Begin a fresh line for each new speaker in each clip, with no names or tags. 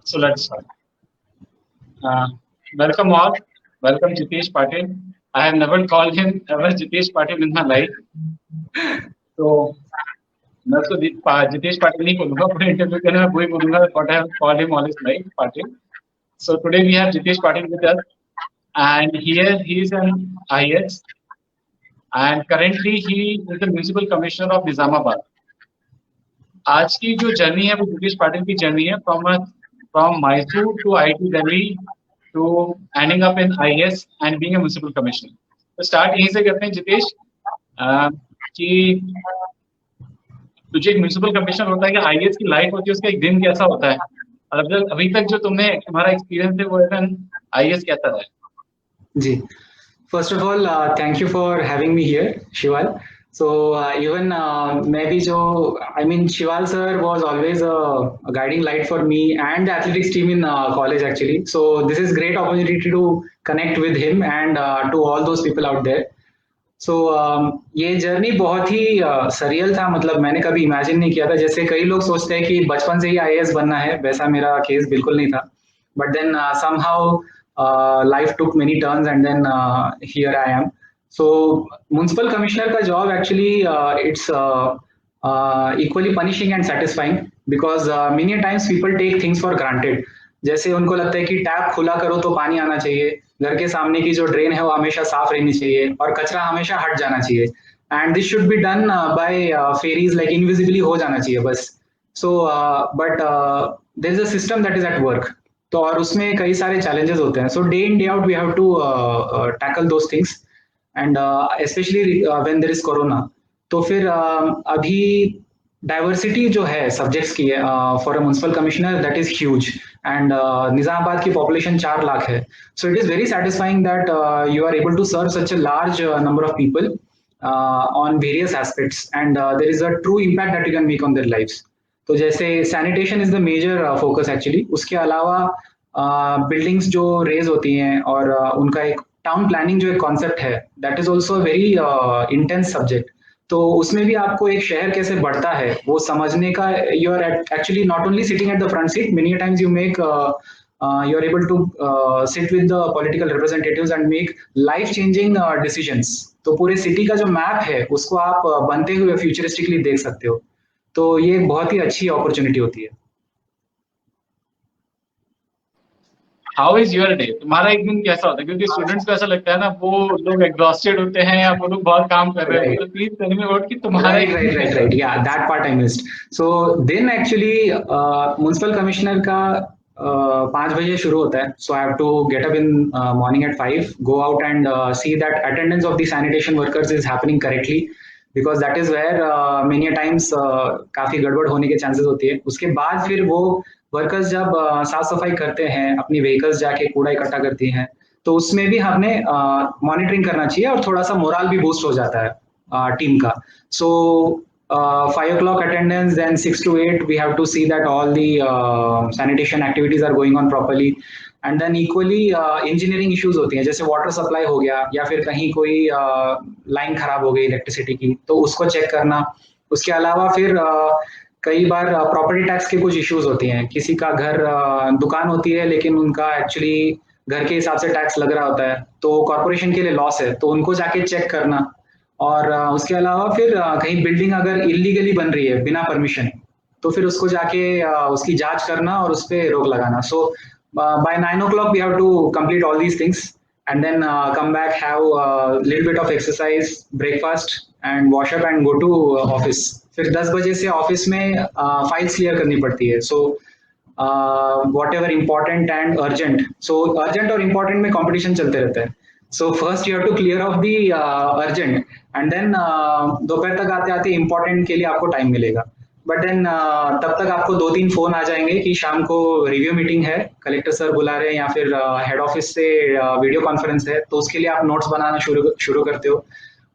So let's start. Uh, Welcome all. Welcome Jitesh Patil. I have never called him ever Jitesh Patil in my life. So मैं उसको जितेश पाटिल नहीं बोलूंगा पूरे interview के मैं वही बोलूंगा what I have called him all his life Patil. So today we have Jitesh Patil with us, and here he is an IAS, and currently he is the municipal commissioner of Nizamabad. आज की जो journey है वो जितेश पाटिल की journey है from Mysore to IIT Delhi to ending up in IAS and being a municipal commissioner. तो start यहीं से करते हैं जितेश, कि तुझे एक म्युनिसिपल कमिश्नर होता है कि IAS की लाइफ होती है, उसका एक दिन कैसा होता है, और अभी तक जो तुम्हारा एक्सपीरियंस है वो IAS कैसा रहा है?
जी, first of all thank you for having me here Shival. So even maybe Shival sir was always a guiding light for me and the athletics team in college actually. So this is great opportunity to connect with him and to all those people out there. So ये journey बहुत ही surreal था. मतलब मैंने कभी imagine नहीं किया था. जैसे कई लोग सोचते हैं कि बचपन से ही IAS बनना है, वैसा मेरा केस बिल्कुल नहीं था. But then somehow life took many turns and then here I am. So municipal commissioner का job actually it's equally punishing and satisfying because many times people take things for granted. जैसे उनको लगता है कि tap खुला करो तो पानी आना चाहिए, घर के सामने की जो ड्रेन है वो हमेशा साफ रहनी चाहिए और कचरा हमेशा हट जाना चाहिए. And this should be done by fairies, like invisibly हो जाना चाहिए बस. So but there is a system that is at work. तो और उसमें कई सारे चैलेंजेस होते हैं. So day in day out we have to tackle those things and specially when there is corona. तो फिर अभी डाइवर्सिटी जो है सब्जेक्ट्स की है for a municipal commissioner that is huge and Nizamabad की पॉपुलेशन 4 लाख है. So it is very satisfying that you are able to serve such a large number of people on various aspects and there is a true impact that you can make on their lives. तो जैसे sanitation is the major focus actually. उसके अलावा buildings जो raise होती हैं और उनका एक टाउन प्लानिंग जो एक कॉन्सेप्ट है that is also very intense subject. तो उसमें भी आपको एक शहर कैसे बढ़ता है वो समझने का, you are actually not only sitting at the front seat, many times you make you are able to sit with the political representatives and make life changing decisions. तो पूरे सिटी का जो मैप है उसको आप बनते हुए फ्यूचरिस्टिकली देख सकते हो. तो ये एक बहुत ही अच्छी अपॉर्चुनिटी होती है.
How is your day? तुम्हारा एक दिन कैसा होता है? क्योंकि स्टूडेंट्स को ऐसा लगता है ना वो लोग एग्जॉस्टेड होते हैं या वो लोग बहुत काम कर रहे हैं. तो प्लीज टेल मी अबाउट कि तुम्हारा
राइट या that part I missed. So then actually municipal commissioner का 5 बजे शुरू होता है. So I have to get up in morning at 5, go out and see that attendance of the sanitation workers is happening correctly because that is where many times काफी गड़बड़ होने के chances होती है. उसके बाद फिर वो वर्कर्स जब साफ सफाई करते हैं, अपनी व्हीकल्स जाके कूड़ा इकट्ठा करती हैं, तो उसमें भी हमें मॉनिटरिंग करना चाहिए और थोड़ा सा मोरल भी बूस्ट हो जाता है टीम का. सो 5 o'clock attendance, then 6 to 8 we have to see that all the sanitation activities are going on properly. And then equally engineering issues होती हैं, जैसे वाटर सप्लाई हो गया या फिर कहीं कोई लाइन खराब हो गई इलेक्ट्रिसिटी की, तो उसको चेक करना. उसके अलावा फिर कई बार प्रॉपर्टी टैक्स के कुछ इश्यूज होती हैं. किसी का घर दुकान होती है लेकिन उनका एक्चुअली घर के हिसाब से टैक्स लग रहा होता है, तो कॉर्पोरेशन के लिए लॉस है, तो उनको जाके चेक करना. और उसके अलावा फिर कहीं बिल्डिंग अगर इलीगली बन रही है बिना परमिशन, तो फिर उसको जाके उसकी जांच करना और उस पर रोक लगाना. सो by 9 o'clock we have to complete all these things and then come back, have a little bit of exercise, breakfast and wash up and go to office. फिर 10 बजे से ऑफिस में फाइल्स क्लियर करनी पड़ती है. सो whatever important and urgent, so urgent और important में competition चलते रहते हैं. So first you have to clear off the urgent and then दोपहर तक आते आते important के लिए आपको टाइम मिलेगा. बट देन तब तक आपको 2-3 फोन आ जाएंगे कि शाम को रिव्यू मीटिंग है, कलेक्टर सर बुला रहे हैं या फिर हेड ऑफिस से वीडियो कॉन्फ्रेंस है, तो उसके लिए आप नोट्स बनाना शुरू करते हो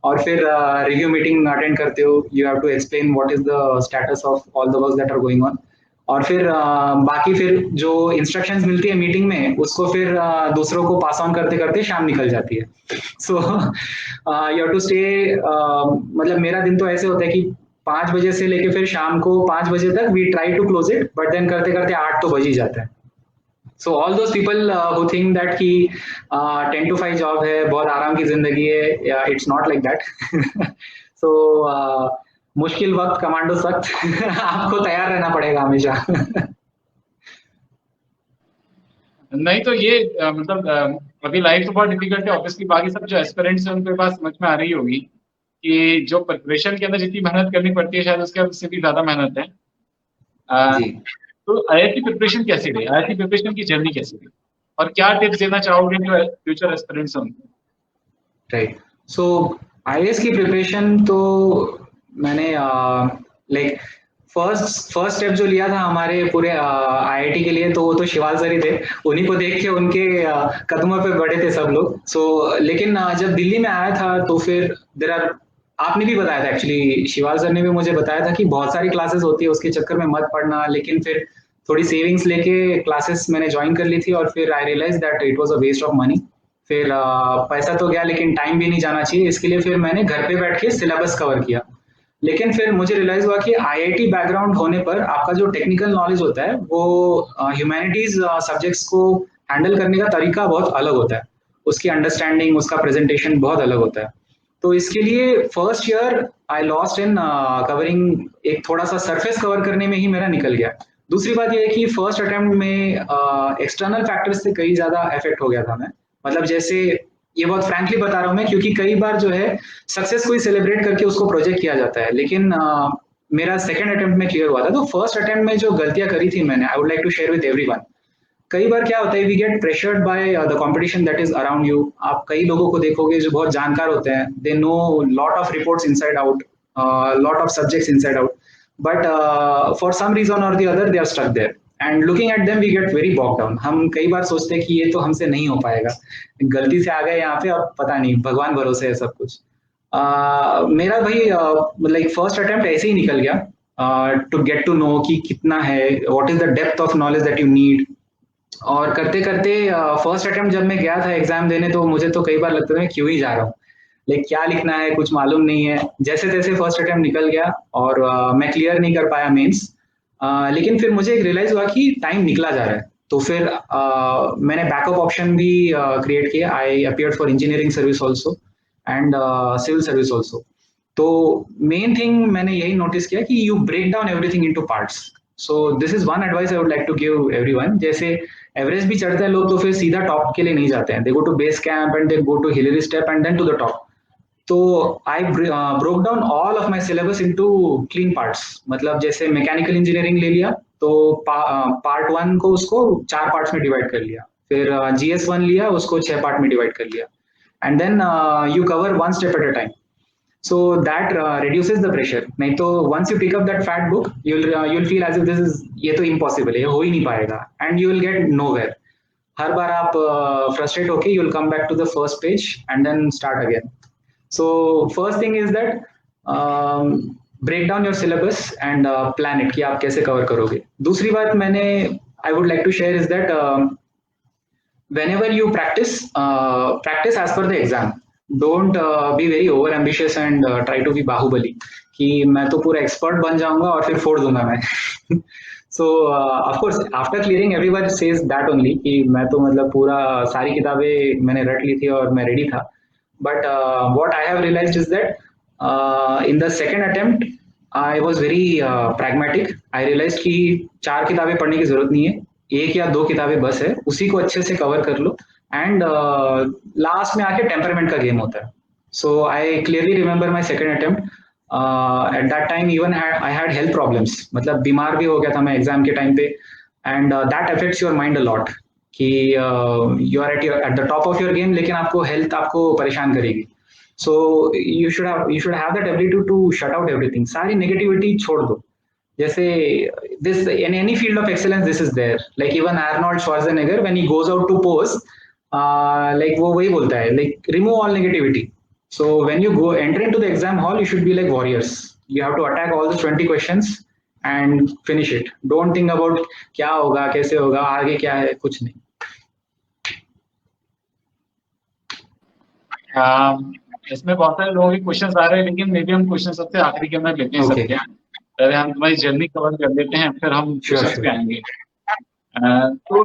और फिर रिव्यू मीटिंग अटेंड करते हो. You have to explain what is the status of all the work that are going on. और फिर बाकी फिर जो इंस्ट्रक्शंस मिलती है मीटिंग में उसको फिर दूसरों को पास ऑन करते करते शाम निकल जाती है. So you have to stay, मतलब मेरा दिन तो ऐसे होता है कि 5 बजे से लेके फिर शाम को 5 बजे तक we try to close it, but then करते करते 8 तो बज ही जाता है. So all those people who think that कि 10 to 5 जॉब है, बहुत आराम की जिंदगी है, it's not like that. So मुश्किल वक्त कमांडो सख्त, आपको तैयार रहना पड़ेगा हमेशा.
नहीं तो ये मतलब अभी लाइफ तो बहुत डिफिकल्ट है ऑब्वियसली, बाकी सब जो एस्पिरेंट्स हैं उनके पास समझ में आ रही होगी कि जो प्रिपरेशन के अंदर जितनी मेहनत करनी पड़ती है शायद उससे भी ज्यादा मेहनत है.
जी.
तो आईआईटी प्रिपरेशन कैसी रही, आईआईटी प्रिपरेशन की जर्नी कैसी रही, और क्या टिप्स देना चाहोगे जो फ्यूचर एस्पिरेंट्स हैं उनको?
राइट. सो आईएएस की प्रिपरेशन तो मैंने लाइक फर्स्ट स्टेप जो लिया था हमारे पूरे आईआईटी के लिए, तो वो तो शिवाल सर ही थे. उन्हीं को देख के उनके कदमों पे बढ़े थे सब लोग. सो लेकिन जब दिल्ली में आया था तो फिर आपने भी बताया था, एक्चुअली शिवाल सर ने भी मुझे बताया था कि बहुत सारी क्लासेस होती है, उसके चक्कर में मत पढ़ना. लेकिन फिर थोड़ी सेविंग्स लेके क्लासेस मैंने ज्वाइन कर ली थी और फिर I realise that it was a waste of money. फिर पैसा तो गया लेकिन टाइम भी नहीं जाना चाहिए, इसके लिए फिर मैंने घर पे बैठ के सिलेबस कवर किया. लेकिन फिर मुझे रियलाइज हुआ कि आईआईटी बैकग्राउंड होने पर आपका जो टेक्निकल नॉलेज होता है वो ह्यूमैनिटीज सब्जेक्ट्स को हैंडल करने का तरीका बहुत अलग होता है, उसकी अंडरस्टैंडिंग, उसका प्रेजेंटेशन बहुत अलग होता है. तो इसके लिए first year I lost in covering, एक थोड़ा सा सरफेस कवर करने में ही मेरा निकल गया. दूसरी बात यह है कि फर्स्ट अटेम्प्ट में एक्सटर्नल फैक्टर्स से कई ज्यादा इफेक्ट हो गया था मैं. मतलब जैसे, ये बहुत फ्रैंकली बता रहा हूँ मैं, क्योंकि कई बार जो है सक्सेस को ही सेलिब्रेट करके उसको प्रोजेक्ट किया जाता है, लेकिन मेरा सेकंड अटेम्प्ट में क्लियर हुआ था. तो फर्स्ट अटेम्प्ट में जो गलतियां करी थी मैंने, I would like to share with everyone. कई बार क्या होता है, we get pressured by the competition that is around you. आप कई लोगों को देखोगे जो बहुत जानकार होते हैं, they know lot of reports inside out, lot of subjects inside out, but for some reason or the other they are stuck there, and looking at them we get very bog down. हम कई बार सोचते हैं कि ये तो हमसे नहीं हो पाएगा, गलती से आ गए यहाँ पे, अब पता नहीं, भगवान भरोसे है सब कुछ. मेरा भाई लाइक फर्स्ट अटेम्प्ट ऐसे ही निकल गया टू गेट टू नो कि कितना है, what is the depth of knowledge that you need. और करते करते फर्स्ट अटेम्प्ट जब मैं गया था एग्जाम देने, तो मुझे तो कई बार लगता था मैं क्यों ही जा रहा हूँ, लाइक क्या लिखना है कुछ मालूम नहीं है. जैसे तैसे फर्स्ट अटेम्प्ट निकल गया और मैं क्लियर नहीं कर पाया मेंस. लेकिन फिर मुझे एक रियलाइज हुआ कि टाइम निकला जा रहा है, तो फिर मैंने बैकअप ऑप्शन भी क्रिएट किया. I appeared for engineering service also and civil service also. तो मेन थिंग मैंने यही नोटिस किया कि you break down everything into parts. So this is one advice I would like to give everyone. जैसे Everest भी चढ़ते हैं लोग तो फिर सीधा टॉप के लिए नहीं जाते हैं, they go to base camp and they go to Hillary step and then to the top. तो I broke down all of my syllabus into clean parts. मतलब जैसे मैकेनिकल इंजीनियरिंग ले लिया तो पार्ट 1 को उसको 4 पार्ट्स में डिवाइड कर लिया, फिर GS1 लिया, उसको 6 पार्ट में डिवाइड कर लिया, and then you cover 1 step at a time. So that reduces the pressure. नहीं तो once you pick up that fat book, you'll feel as if this is, ये तो impossible है, ये हो ही नहीं पाएगा, and you will get nowhere. हर बार आप frustrate होके you'll come back to the first page and then start again. So first thing is that break down your syllabus and plan it कि आप कैसे cover करोगे. दूसरी बात मैंने I would like to share is that whenever you practice as per the exam. Don't be very over ambitious and try to be Baahubali कि मैं तो पूरा एक्सपर्ट बन जाऊंगा और फिर फोड़ दूंगा मैं. So of course after clearing everyone says that only कि मैं तो मतलब पूरा सारी किताबें मैंने रट ली थी और मैं रेडी था. But what I have realized is that in the second attempt I was very pragmatic. I realized कि 4 किताबें पढ़ने की जरूरत नहीं है, 1 या 2 किताबें बस है, उसी को अच्छे से कवर कर लो. एंड लास्ट में आके टेम्परामेंट का गेम होता है. So I clearly remember my second attempt. At that time even I had health problems, मतलब बीमार भी हो गया था मैं एग्जाम के टाइम पे, and that affects your mind a lot कि you are at the top of your game, लेकिन आपको हेल्थ आपको परेशान करेगी. So you should have that ability to shut out everything. सारी नेगेटिविटी छोड़ दो. जैसे this in any field of excellence this is there, like even Arnold Schwarzenegger when he goes out to pose, like वो वही बोलता है, like remove all negativity. So when you go enter into the exam hall, you should be like warriors. You have to attack all the 20 questions and finish it. Don't think about क्या होगा, कैसे होगा, आगे क्या है, कुछ नहीं.
इसमें बहुत सारे लोगों के क्वेश्चंस आ रहे हैं, लेकिन मे बी हम क्वेश्चन सबसे आखिरी के अंदर लेते हैं सबके. पहले हम तुम्हारी जर्नी कवर कर लेते हैं, फिर हम क्वेश्चंस पे आएंगे. तो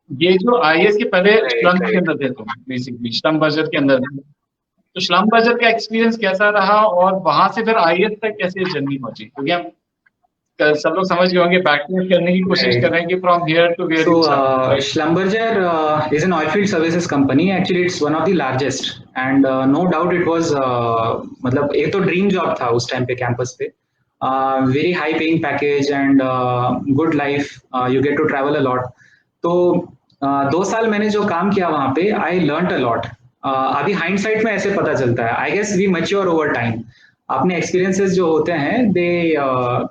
ये जो आईएएस के पहले श्लम के
राइट।
अंदर थे, तो बेसिकली श्लम बजट के अंदर थे। तो श्लम बजट का एक्सपीरियंस कैसा रहा, और वहां से फिर आईएएस तक कैसे जर्नी पहुंची? क्योंकि हम सब लोग समझ गए होंगे, बैकट्रैक करने की कोशिश कर
राइट।
रहे हैं कि from here to where
So,
you started, right?
Schlumberger is an oilfield services company. Actually, it's one of the largest, and no doubt it was मतलब एक तो ड्रीम जॉब था उस टाइम पे कैंपस पे. Very high paying package and good life. You get to travel a lot. तो 2 साल मैंने जो काम किया वहाँ पे, आई लर्न अ लॉट. अभी हाइंडसाइट में ऐसे पता चलता है. I guess we mature over time. अपने एक्सपीरियंसेस जो होते हैं दे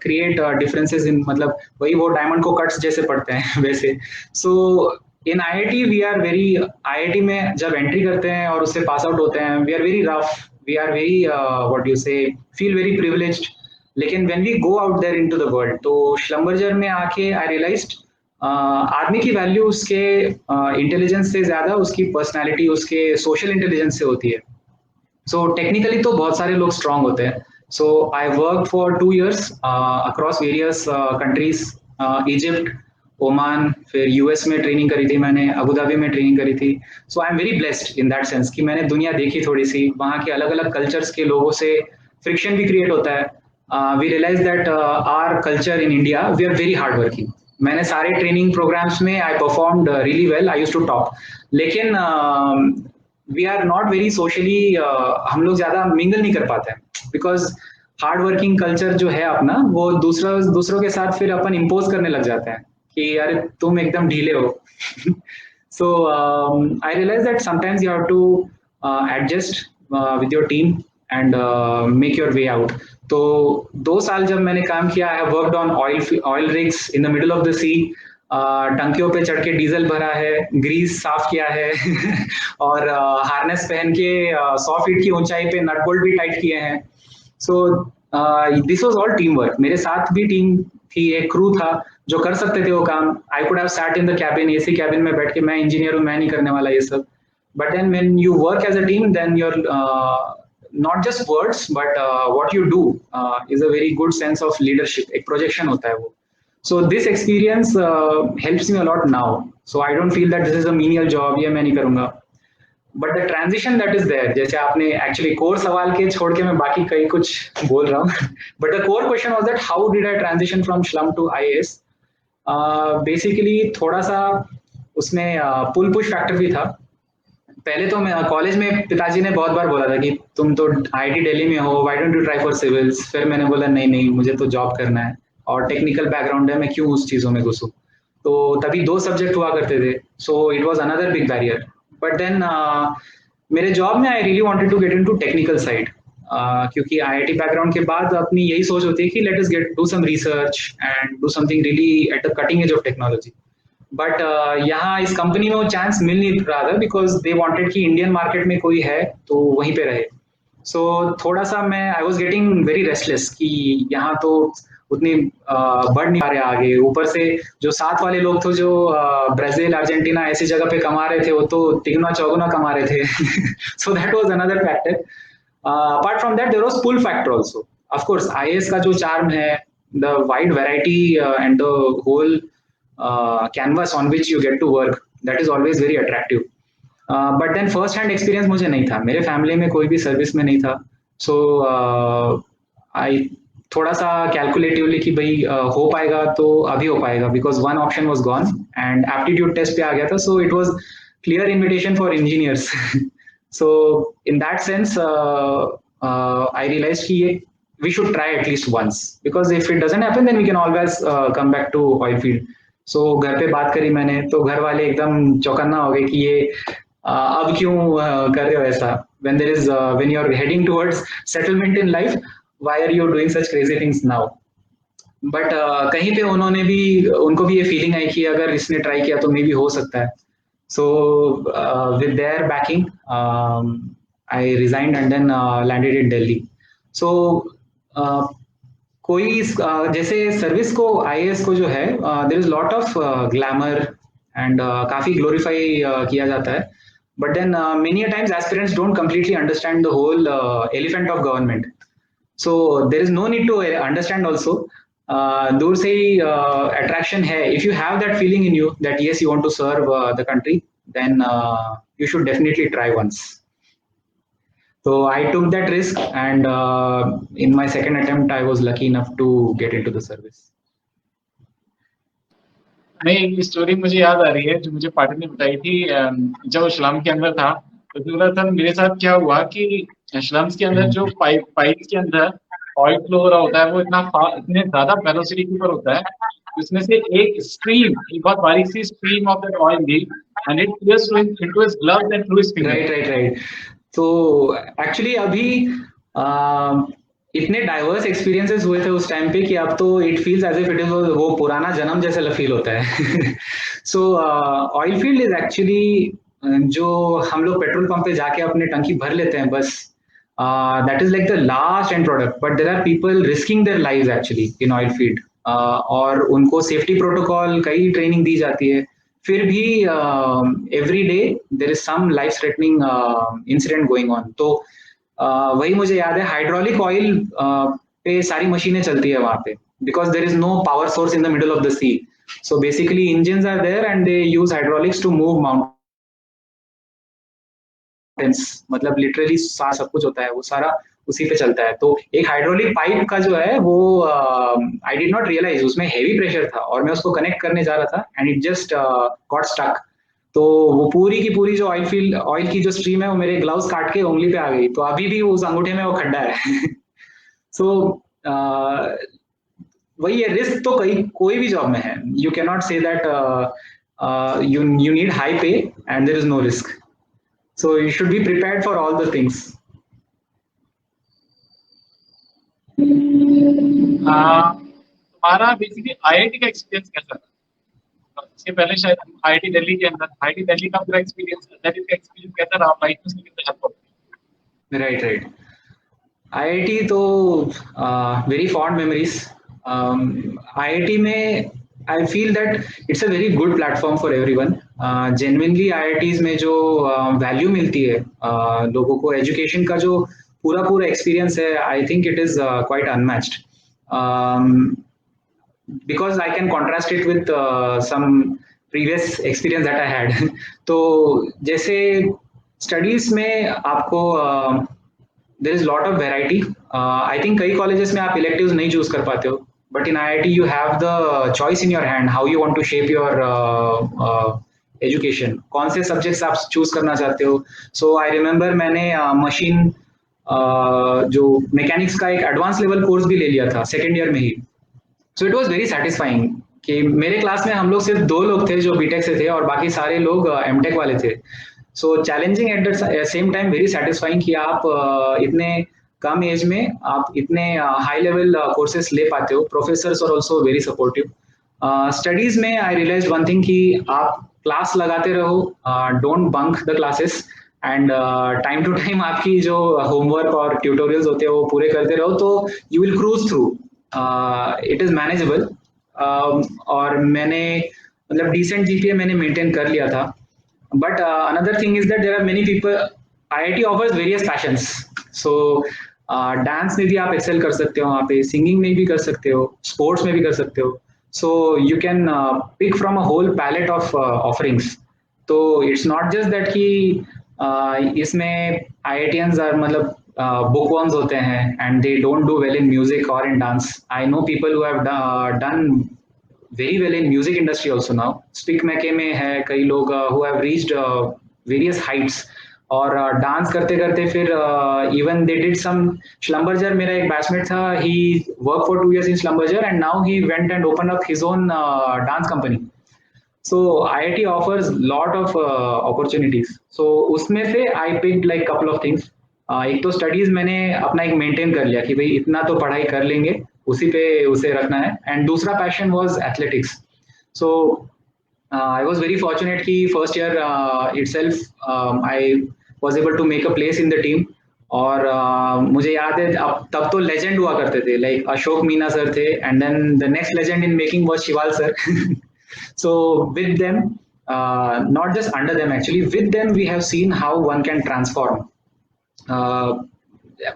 क्रिएट डिफरेंसेस इन, मतलब वही वो डायमंड को कट्स जैसे पड़ते हैं वैसे. So in IIT we are very, IIT में जब एंट्री करते हैं और उससे पास आउट होते हैं, we are very rough, we are very what you say, feel very privileged. लेकिन when we go out there into the world, तो श्लम्बरजर में आके आई रियलाइज्ड आदमी की वैल्यू उसके इंटेलिजेंस से ज्यादा उसकी पर्सनालिटी, उसके सोशल इंटेलिजेंस से होती है. सो टेक्निकली तो बहुत सारे लोग स्ट्रांग होते हैं. So I work for 2 years across various countries, Egypt, Oman, फिर यूएस में ट्रेनिंग करी थी मैंने, अबू धाबी में ट्रेनिंग करी थी. So I am very blessed in that sense कि मैंने दुनिया देखी थोड़ी सी, वहाँ के अलग अलग कल्चर्स के लोगों से फ्रिक्शन भी क्रिएट होता है. We realise that our culture in India, we are very hard working. मैंने सारे ट्रेनिंग प्रोग्राम्स में I performed really well, I used to top. लेकिन we are not very socially, हम लोग ज्यादा मिंगल नहीं कर पाते हैं, बिकॉज हार्ड वर्किंग कल्चर जो है अपना, वो दूसरों के साथ फिर अपन इम्पोज करने लग जाते हैं कि अरे तुम एकदम ढीले हो. So I realise that sometimes you have to adjust with your team and make your way out. तो 2 साल जब मैंने काम किया, I have worked on oil rigs in the middle of the sea. टंकियों पे चढ़ के डीजल भरा है, ग्रीस साफ किया है और हार्नेस पहन के 100 फीट की ऊंचाई पे नट बोल्ट भी टाइट किए हैं. So this was all team work. मेरे साथ भी टीम थी, एक क्रू था जो कर सकते थे वो काम. I could have sat in the cabin, AC cabin में बैठ के, मैं इंजीनियर हूँ, मैं नहीं करने वाला ये सब. But then when you work as a team, then your not just words but what you do is a very good sense of leadership. एक projection होता है वो. So this experience helps me a lot now. So I don't feel that this is a menial job, ये मैं नहीं करूँगा. But the transition that is there, जैसे आपने actually core सवाल के छोड़ के मैं बाकी कई कुछ बोल रहा हूँ. But the core question was that how did I transition from slum to IAS? Basically थोड़ा सा उसमें पुल पुश फैक्टर भी था. पहले तो मैं कॉलेज में पिताजी ने बहुत बार बोला था कि तुम तो आईआईटी दिल्ली में हो, why don't you try for civils. फिर मैंने बोला नहीं नहीं, मुझे तो जॉब करना है और टेक्निकल बैकग्राउंड है, मैं क्यों उस चीज़ों में घुसूं. तो तभी 2 सब्जेक्ट हुआ करते थे, so it was another big barrier. But then मेरे जॉब में I really wanted to get into technical side, क्योंकि आईआईटी बैकग्राउंड के बाद अपनी यही सोच होती है कि let us get do some research and do something really at the cutting edge of technology. But यहाँ इस कंपनी में वो चांस मिल नहीं रहा था, बिकॉज दे वांटेड कि इंडियन मार्केट में कोई है तो वहीं पे रहे. सो थोड़ा सा मैं I was getting very restless कि यहाँ तो उतनी बढ़ नहीं पा रहे आगे. ऊपर से जो साथ वाले लोग थे, जो ब्राजील, अर्जेंटीना ऐसी जगह पे कमा रहे थे, वो तो तिगुना चौगुना कमा रहे थे. So that was another factor. Apart from that there was pull factor also. Of course IAS का जो चार्म है, the wide variety and the whole canvas on which you get to work, that is always very attractive. But then first hand experience मुझे नहीं था, मेरे family में कोई भी सर्विस में नहीं था. So I थोड़ा सा कैलकुलेटिवली कि भाई हो पाएगा तो अभी हो पाएगा, because one option was gone and aptitude test पे आ गया था. So it was clear invitation for engineers. So in that sense I realized कि ये we should try at least once, because if it doesn't happen then we can always come back to oil field. सो घर पे बात करी मैंने, तो घर वाले एकदम चौकन्ना हो गए कि ये अब क्यों कर रहे हो ऐसा, when there is when you are heading towards settlement in life, why are you doing such crazy things now? But कहीं पे उनको भी ये फीलिंग आई कि अगर इसने ट्राई किया तो मे बी हो सकता है. So with their backing I resigned and then landed in Delhi. So कोई जैसे सर्विस को, आईएएस को जो है, there is lot of glamour and काफी ग्लोरीफाई किया जाता है. But then many a times aspirants don't completely understand the whole elephant of government. So there is no need to understand also. दूर से ही अट्रैक्शन है. If you have that feeling in you that yes you want to serve the country, then you should definitely try once. So I took that risk, and in my second attempt I was lucky enough to get into the service.
नहीं, ये story मुझे याद आ रही है जो मुझे पाटिल ने बताई थी. जब स्लम के अंदर था तो दरअसल मेरे साथ क्या हुआ कि स्लम्स के अंदर जो पाइप के अंदर ऑयल फ्लो हो रहा होता है वो इतने ज्यादा वेलोसिटी के ऊपर होता है, उसमें से एक बहुत बारीक सी स्ट्रीम ऑफ दैट ऑयल थी and it pierced into his gloves and through his finger.
Right. तो एक्चुअली अभी इतने डाइवर्स एक्सपीरियंसेस हुए थे उस टाइम पे कि अब तो it feels as if it is वो पुराना जन्म जैसा फील होता है. So oil field is actually जो हम लोग पेट्रोल पंप पे जाके अपने टंकी भर लेते हैं बस, that is like the last end product. But there are people risking their lives actually in oil field, और उनको सेफ्टी प्रोटोकॉल कई ट्रेनिंग दी जाती है. फिर भी every day there is some life threatening incident going on. तो वही मुझे याद है, हाइड्रोलिक ऑयल पे सारी मशीनें चलती है वहां पे, because there is no power source in the middle of the sea. So basically engines are there and they use hydraulics to move mountains. मतलब लिटरली सब कुछ होता है वो सारा उसी पे चलता है. तो एक हाइड्रोलिक पाइप का जो है वो आई डिड नॉट रियलाइज उसमें हेवी प्रेशर था, और मैं उसको कनेक्ट करने जा रहा था and it just got stuck. तो वो पूरी की पूरी जो ऑयल की जो स्ट्रीम है वो मेरे ग्लव्स काट के उंगली पे आ गई. तो अभी भी उस अंगूठे में वो खड्डा है. सो वही है, रिस्क तो कोई भी जॉब में है. You can not say that you need high pay and there is no risk. So you should be prepared for all the things.
तुम्हारा बेसिकली आईआईटी का एक्सपीरियंस कैसा था? इसके पहले शायद आईआईटी दिल्ली के अंदर, आईआईटी दिल्ली का पूरा एक्सपीरियंस कैसा रहा लाइफ में, कितना हेल्प हुआ?
राइट. आईआईटी तो वेरी फॉन्ड मेमोरीज. आईआईटी में I feel that it's a very good platform for everyone. Genuinely IITs में जो वैल्यू मिलती है लोगों को, एजुकेशन का जो पूरा एक्सपीरियंस है, I think it is quite unmatched. because I can contrast it with some previous experience that I had. तो जैसे स्टडीज में आपको there is lot of variety. I think कई कॉलेजेस में आप electives नहीं चूज कर पाते हो, but in IIT you have the choice in your hand how you want to shape your education. कौन से सब्जेक्ट्स आप चूज करना चाहते हो. So I remember मैंने मशीन जो मैकेनिक्स का एक एडवांस लेवल कोर्स भी ले लिया था सेकेंड ईयर में ही. So it was very satisfying कि मेरे क्लास में हम लोग सिर्फ 2 लोग थे जो बीटेक से थे और बाकी सारे लोग एमटेक वाले थे. सो challenging at the same time very satisfying कि आप इतने कम एज में आप इतने हाई लेवल कोर्सेस ले पाते हो. Professors are also very supportive. Studies में आई रियलाइज वन थिंग कि आप क्लास लगाते रहो, don't bunk the classes, and time to time आपकी जो होमवर्क और ट्यूटोरियल्स होते हैं वो पूरे करते रहो, तो you will cruise through. It is manageable. और मैंने मतलब डिसेंट जीपीए मैंने मेंटेन कर लिया था. But another thing is that there are many people, IIT offers various passions. So dance में भी आप एक्सेल कर सकते हो, वहाँ पे सिंगिंग में भी कर सकते हो, स्पोर्ट्स में भी कर सकते हो. So you can pick from a whole palette of offerings. तो इट्स नॉट जस्ट दैट कि इसमें आईआईटियंस आर मतलब bookworms होते हैं and they don't do well in music or in dance. I know people who have done very well in music industry also now. Speak Meke में है कई लोग who have reached various heights. और dance करते करते फिर even they did some Schlumberger. मेरा एक बैचमेट था, he worked for 2 years in Schlumberger and now he went and opened up his own dance company. So IIT offers lot of opportunities. So उसमें से I picked like couple of things. एक तो studies मैंने अपना एक maintain कर लिया कि भाई इतना तो पढ़ाई कर लेंगे, उसी पे उसे रखना है. एंड दूसरा passion was athletics. So I was very fortunate कि first year itself I was able to make a place in the team. और मुझे याद है अब तब तो लेजेंड हुआ करते थे, लाइक अशोक मीना सर थे, and then the next legend in making was Shival sir. So with them, not just under them actually, with them we have seen how one can transform.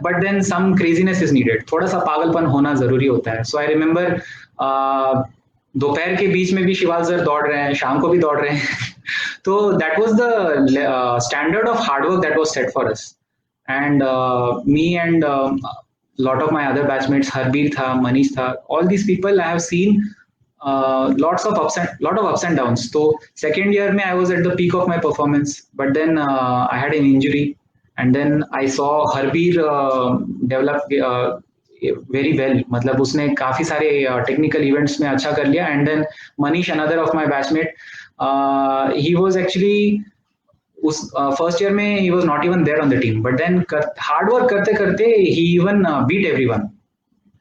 but then some craziness is needed. थोड़ा सा पागलपन होना जरूरी होता है. So I remember दोपहर के बीच में भी शिवाल सर दौड़ रहे हैं, शाम को भी दौड़ रहे हैं. तो that was the standard of hard work that was set for us. And me and lot of my other batchmates, Harbir tha, Manish tha, all these people I have seen lot of ups and downs. So second year mein I was at the peak of my performance, but then I had an injury, and then I saw Harbir develop very well. मतलब उसने काफी सारे technical events में अच्छा कर लिया. And then Manish, another of my batchmate, he was actually उस first year में he was not even there on the team, but then hard work करते करते he even beat everyone,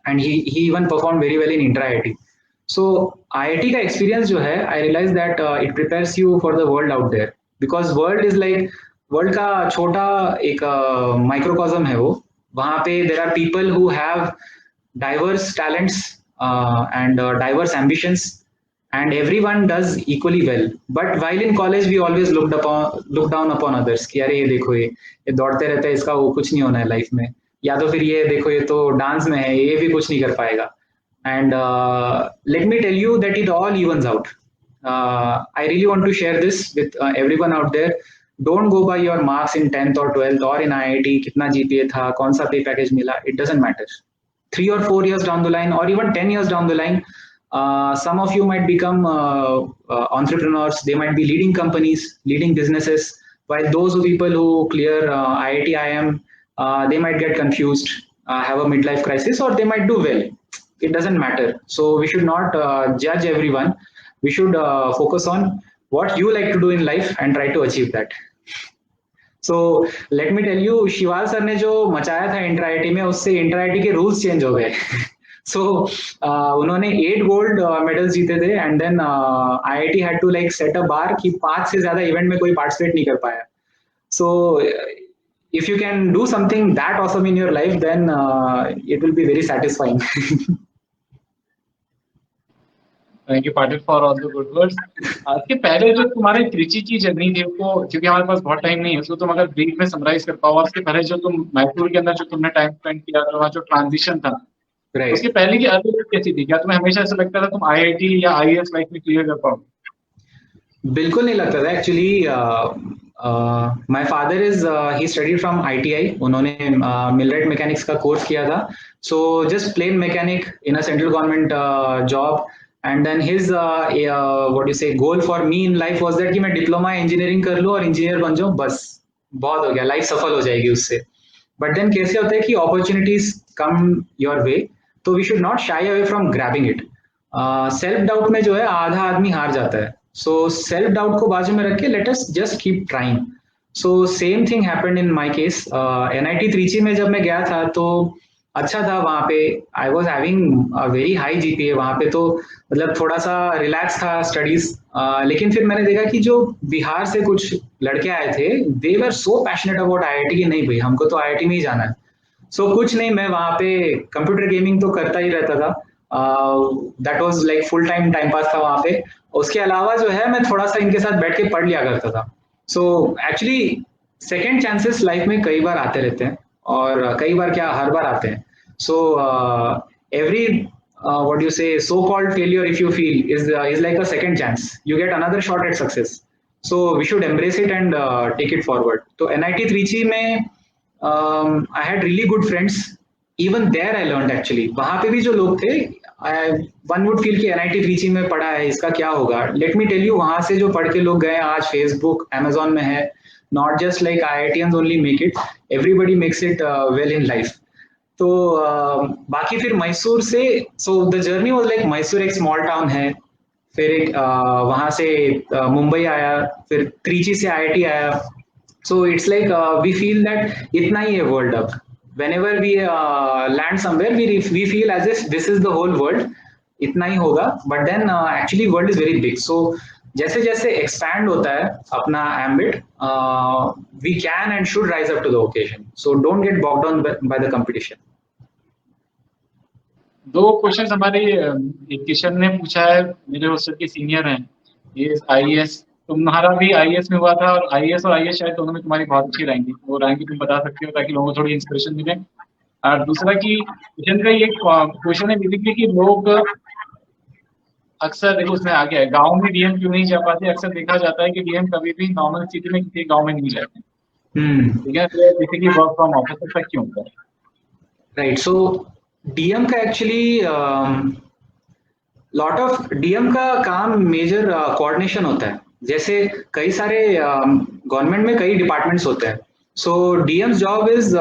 and he even performed very well in intra-IIT. So IIT का experience जो है, I realized that it prepares you for the world out there, because world is like world का छोटा एक microcosm है वो. वहाँ पे there are people who have diverse talents and diverse ambitions, and everyone does equally well. But while in college we always look down upon others कि यार ये देखो ये दौड़ते रहते हैं, इसका वो कुछ नहीं होना है लाइफ में, या तो फिर ये देखो ये तो डांस में है, ये भी कुछ नहीं कर पाएगा. And let me tell you that it all evens out. I really want to share this with everyone out there. Don't go by your marks in 10th or 12th or in IIT, कितना GPA था, कौन सा pay package मिला. It doesn't matter. 3 or 4 years down the line, or even 10 years down the line, some of you might become entrepreneurs. They might be leading companies, leading businesses, while those people who clear IIT, IIM, they might get confused, have a midlife crisis, or they might do well. It doesn't matter. So we should not judge everyone. We should focus on what you like to do in life and try to achieve that. So let me tell you, Shival sir ने जो मचाया था inter IT में, उससे इंटर आईटी के rules change हो गए. So उन्होंने 8 गोल्ड मेडल्स जीते थे, and then IIT had to like set a bar कि 5 से ज्यादा इवेंट में कोई पार्टिसिपेट नहीं कर पाया. So if you can do something that awesome in your life, then it will be very satisfying.
Thank you Patil for all the good words. इसके पहले जो तुम्हारी त्रिची की जर्नी थी, उसको क्योंकि हमारे पास बहुत टाइम नहीं है, उसको तुम अगर ब्रीफ में समराइज कर पाओ. और उसके पहले जो तुम मैसूर के अंदर जो तुमने टाइम स्पेंड किया, तो वहाँ जो ट्रांजिशन था,
Right.
उसके पहले की आदत कैसी थी? क्या तुम्हें हमेशा ऐसा लगता था तुम IIT या IAS लाइफ में क्लियर कर पाओ?
बिल्कुल नहीं लगता था actually. My father is he studied from ITI. उन्होंने मिलरेट मैकेनिक्स का कोर्स किया था. So just plain mechanic in a central government job. And then his what you say goal for me in life was that कि मैं diploma engineering कर लूं और engineer बन जाऊं, बस बहुत हो गया, लाइफ सफल हो जाएगी उससे. बट देन कैसे होता है कि अपॉर्चुनिटीज कम योर वे, तो we should not shy away from grabbing it. Self doubt में जो है आधा आदमी हार जाता है. So self doubt को बाजू में रख के let us just keep trying. So same thing happened in my case. NIT Trichy में जब मैं गया था तो अच्छा था वहाँ पे. I was having a very high GPA. वहाँ पे तो मतलब थोड़ा सा रिलैक्स था स्टडीज. लेकिन फिर मैंने देखा कि जो बिहार से कुछ लड़के आए थे, they were so passionate about IIT कि नहीं भाई हमको तो IIT में ही जाना है. So कुछ नहीं, मैं वहाँ पे कंप्यूटर गेमिंग तो करता ही रहता था. That was like full time pass था वहाँ पे. उसके अलावा जो है मैं थोड़ा सा इनके साथ बैठ के पढ़ लिया करता था. So actually second chances life में कई बार आते रहते हैं, और कई बार क्या हर बार आते हैं. So every what you say so called failure if you feel is like a second chance. You get another shot at success. So we should embrace it and take it forward. तो NIT Trichy में I had really good friends. Even there I learned actually. वहां पे भी जो लोग थे, one would feel कि NIT Trichy में पढ़ा है, इसका क्या होगा. लेट मी टेल यू, वहां से जो पढ़ के लोग गए आज फेसबुक, Amazon में है. Not just like IITians only make it, everybody makes it well in life. तो बाकी फिर मैसूर से, so the journey was like Mysore एक स्मॉल टाउन है, फिर एक वहां से मुंबई आया, फिर Trichy से IIT आया. So it's like we feel that इतना ही है वर्ल्ड. अब whenever we land somewhere, we feel as if this is the whole world, इतना ही होगा. but then actually world is very big. so जैसे जैसे expand होता है अपना ambit, we can and should rise up to the occasion. so don't get bogged down by the competition.
2 question हमारे एक किशन ने पूछा है, मेरे हॉस्टल के सीनियर हैं, ये IAS तुम्हारा भी आईएएस में हुआ था, और आईएएस और आईएएस शायद दोनों में तुम्हारी बहुत अच्छी रैंक थी, वो रैंक भी तुम बता सकते हो ताकि लोगों को थोड़ी इंस्पिरेशन मिले। और दूसरा कि क्वेश्चन का ये क्वेश्चन है बेसिकली कि लोग अक्सर, देखो उसमें आ गया है, गाँव में डीएम क्यों नहीं जा पाते। अक्सर देखा जाता है कि डीएम कभी भी नॉर्मल सिटी में किसी गाँव में नहीं जाते, ठीक है, बेसिकली वर्क फ्रॉम ऑफिस तक क्यों होता है।
राइट, सो डीएम का एक्चुअली लॉट ऑफ डीएम का काम मेजर कोऑर्डिनेशन होता है। जैसे कई सारे गवर्नमेंट में कई डिपार्टमेंट्स होते हैं, so DM's job is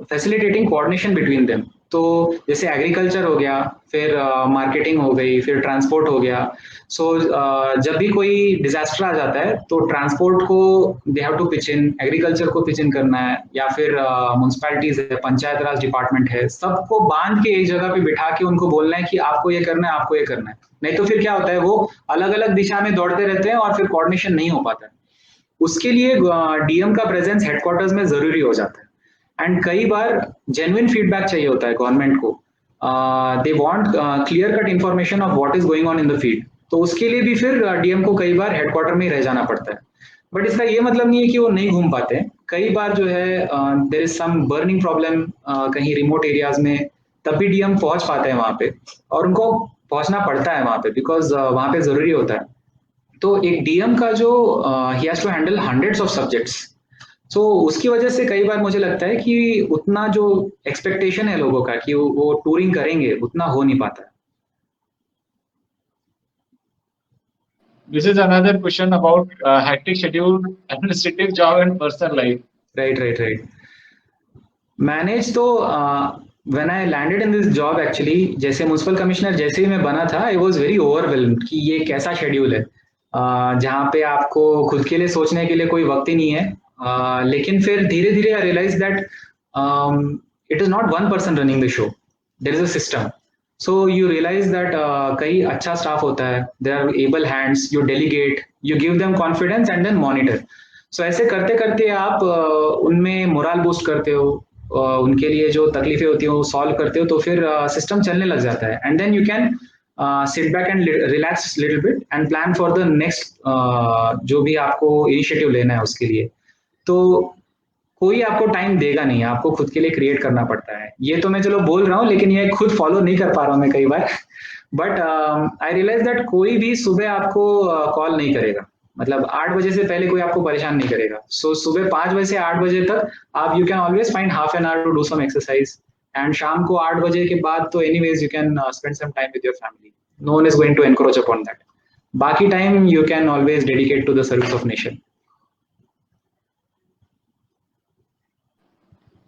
facilitating coordination between them. तो जैसे एग्रीकल्चर हो गया, फिर मार्केटिंग हो गई, फिर ट्रांसपोर्ट हो गया। सो जब भी कोई डिजास्टर आ जाता है तो ट्रांसपोर्ट को they have to pitch in, agriculture को पिच इन करना है, या फिर म्युनिसिपैलिटीज है, पंचायत राज डिपार्टमेंट है, सबको बांध के एक जगह पे बिठा के उनको बोलना है कि आपको ये करना है, आपको ये करना है। नहीं तो फिर क्या होता है, वो अलग अलग दिशा में दौड़ते रहते हैं और फिर कोऑर्डिनेशन नहीं हो पाता है। उसके लिए डीएम का प्रेजेंस हेडक्वार्टर्स में जरूरी हो जाता है। एंड कई बार जेन्युइन फीडबैक चाहिए होता है गवर्नमेंट को, they want clear cut information of what is going on in the field. तो उसके लिए भी फिर डीएम को कई बार हेडक्वार्टर में रह जाना पड़ता है। बट इसका ये मतलब नहीं है कि वो नहीं घूम पाते। कई बार जो है there is some burning problem कहीं रिमोट एरियाज में, तब भी डीएम पहुंच पाते हैं वहां पे, और उनको पहुंचना पड़ता है वहां पे बिकॉज वहां पे जरूरी होता है। तो एक डीएम का जो he has to handle hundreds of subjects, so उसकी वजह से कई बार मुझे लगता है कि उतना जो एक्सपेक्टेशन है लोगों का कि वो टूरिंग करेंगे उतना हो नहीं पाता है।
This is another question about hectic schedule, administrative job and personal life.
Right. Manage तो when I landed in this job actually, जैसे म्युनिसिपल कमिश्नर जैसे ही मैं बना था, I was very overwhelmed कि ये कैसा शेड्यूल है जहाँ पे आपको खुद के लिए सोचने के लिए कोई वक्त ही नहीं है। लेकिन फिर धीरे धीरे I realized that it is not one person running the show, there is a system. So you realize that कई अच्छा स्टाफ होता है, there are able hands, you delegate, you give them confidence and then monitor. So ऐसे करते करते आप उनमें moral boost करते हो, उनके लिए जो तकलीफें होती हैं वो सॉल्व करते हो, तो फिर सिस्टम चलने लग जाता है। And then you can sit back and relax little bit and plan for the next जो भी आपको इनिशिएटिव लेना है उसके लिए। तो कोई आपको टाइम देगा नहीं, आपको खुद के लिए क्रिएट करना पड़ता है। ये तो मैं चलो बोल रहा हूँ, लेकिन ये खुद फॉलो नहीं कर पा रहा हूँ मैं कई बार। बट आई रियलाइज दैट कोई भी सुबह आपको कॉल नहीं करेगा, मतलब 8 बजे से पहले कोई आपको परेशान नहीं करेगा। सो सुबह 5 बजे से 8 बजे तक आप you can always find half an hour to do some exercise, and शाम को 8 बजे के बाद तो anyways you can spend some time with your family, no one is going to encroach upon that. बाकी time you can always dedicate to the service of nation.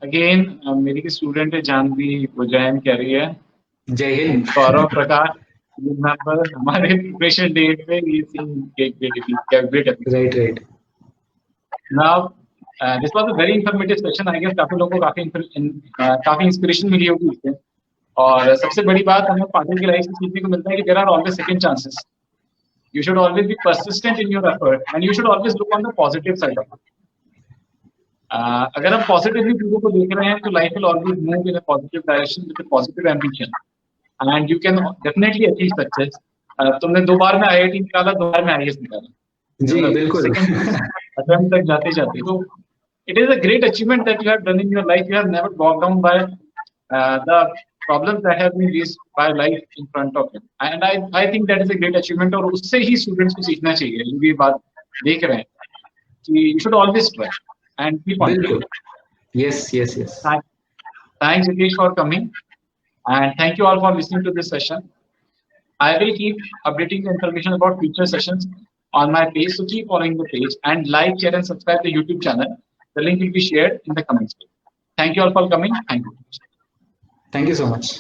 Again मेरी student है जानवी, वो जॉइन कर रही है।
जय हिंद।
गौरव प्रकाश हमारे प्रिपरेशन डेट पे
right.
Now this was a very informative session. I guess काफी लोगों को काफी इंस्पिरेशन मिली होगी इससे। और सबसे बड़ी बात हमें पाटिल की लाइफ से सीखने को मिलता है कि there are always second chances. You should always be persistent in your effort and you should always look on the positive side of it. अगर हम पॉजिटिवली चीजों को देख रहे हैं तो life will always move in a positive direction with a positive ambition and you can definitely achieve success. तुमने 2 बार में आईआईटी निकाला, 2 बार में आईएएस निकाला
जी बिल्कुल
अटेम्प्ट तक जाते जाते। तो it is a great achievement that you have done in your life. You have never walk down by the problems that have been faced by life in front of you, and I think that is a great achievement. और उससे ही students को सीखना चाहिए जो भी बात देख रहे हैं कि you should always try and keep on.
Yes.
Thanks Jitesh for coming, and thank you all for listening to this session. I will keep updating the information about future sessions on my page, so keep following the page and like, share and subscribe the YouTube channel. The link will be shared in the comments. Thank you all for coming. Thank you so much.